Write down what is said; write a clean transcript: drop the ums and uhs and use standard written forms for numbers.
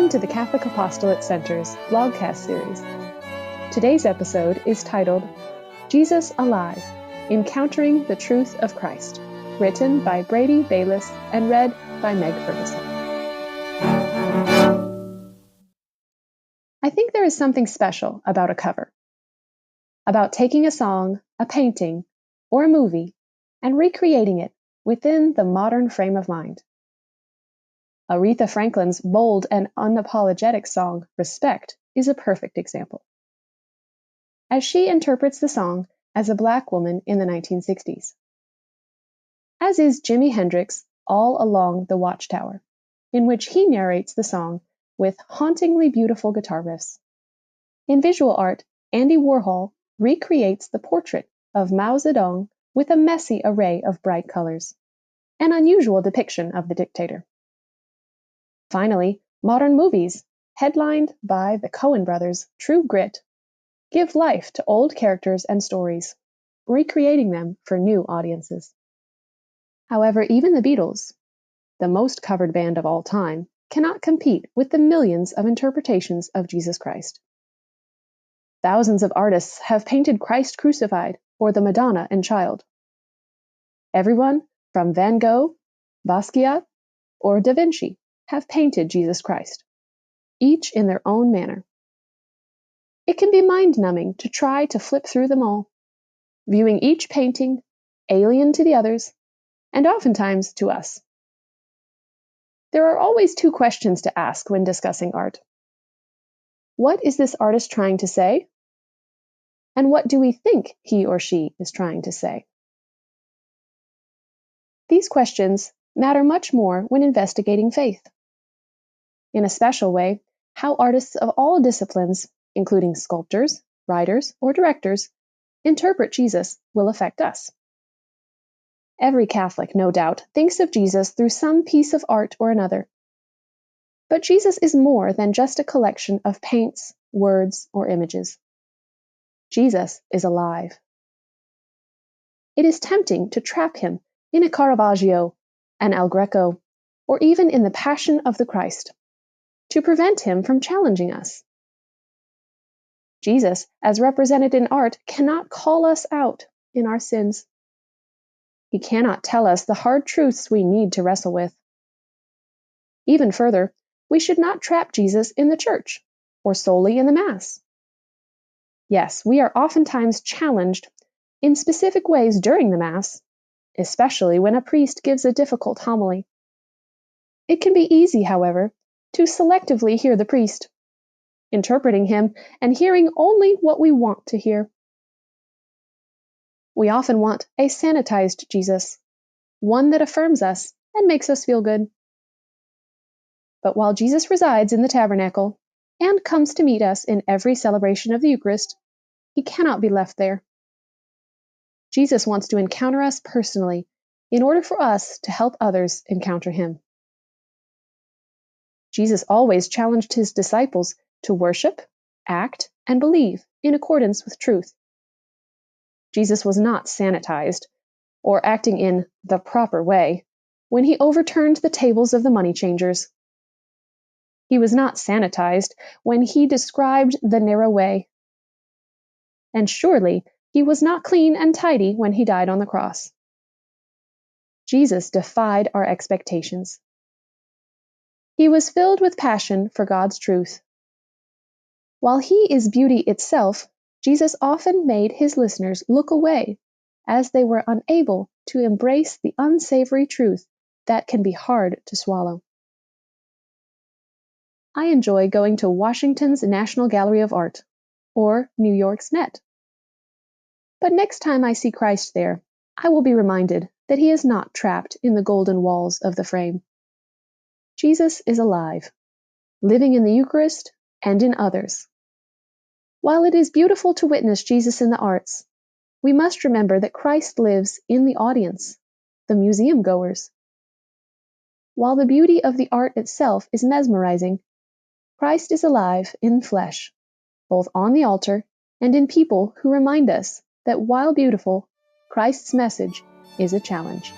Welcome to the Catholic Apostolate Center's blogcast series. Today's episode is titled Jesus Alive, Encountering the Truth of Christ, written by Brady Baylis and read by Meg Ferguson. I think there is something special about a cover, about taking a song, a painting, or a movie and recreating it within the modern frame of mind. Aretha Franklin's bold and unapologetic song, Respect, is a perfect example. As she interprets the song as a Black woman in the 1960s. As is Jimi Hendrix, All Along the Watchtower, in which he narrates the song with hauntingly beautiful guitar riffs. In visual art, Andy Warhol recreates the portrait of Mao Zedong with a messy array of bright colors, an unusual depiction of the dictator. Finally, modern movies, headlined by the Cohen Brothers True Grit, give life to old characters and stories, recreating them for new audiences. However, even the Beatles, the most covered band of all time, cannot compete with the millions of interpretations of Jesus Christ. Thousands of artists have painted Christ crucified or the Madonna and Child. Everyone from Van Gogh, Basquiat, or Da Vinci have painted Jesus Christ, each in their own manner. It can be mind-numbing to try to flip through them all, viewing each painting alien to the others, and oftentimes to us. There are always two questions to ask when discussing art. What is this artist trying to say? And what do we think he or she is trying to say? These questions matter much more when investigating faith. In a special way, how artists of all disciplines, including sculptors, writers, or directors, interpret Jesus will affect us. Every Catholic, no doubt, thinks of Jesus through some piece of art or another. But Jesus is more than just a collection of paints, words, or images. Jesus is alive. It is tempting to trap him in a Caravaggio, an Greco, or even in the Passion of the Christ, to prevent him from challenging us. Jesus, as represented in art, cannot call us out in our sins. He cannot tell us the hard truths we need to wrestle with. Even further, we should not trap Jesus in the church, or solely in the Mass. Yes, we are oftentimes challenged in specific ways during the Mass, especially when a priest gives a difficult homily. It can be easy, however, to selectively hear the priest, interpreting him and hearing only what we want to hear. We often want a sanitized Jesus, one that affirms us and makes us feel good. But while Jesus resides in the tabernacle and comes to meet us in every celebration of the Eucharist, he cannot be left there. Jesus wants to encounter us personally in order for us to help others encounter him. Jesus always challenged his disciples to worship, act, and believe in accordance with truth. Jesus was not sanitized, or acting in the proper way, when he overturned the tables of the money changers. He was not sanitized when he described the narrow way. And surely he was not clean and tidy when he died on the cross. Jesus defied our expectations. He was filled with passion for God's truth. While he is beauty itself, Jesus often made his listeners look away as they were unable to embrace the unsavory truth that can be hard to swallow. I enjoy going to Washington's National Gallery of Art, or New York's Met. But next time I see Christ there, I will be reminded that he is not trapped in the golden walls of the frame. Jesus is alive, living in the Eucharist and in others. While it is beautiful to witness Jesus in the arts, we must remember that Christ lives in the audience, the museum goers. While the beauty of the art itself is mesmerizing, Christ is alive in flesh, both on the altar and in people who remind us that while beautiful, Christ's message is a challenge.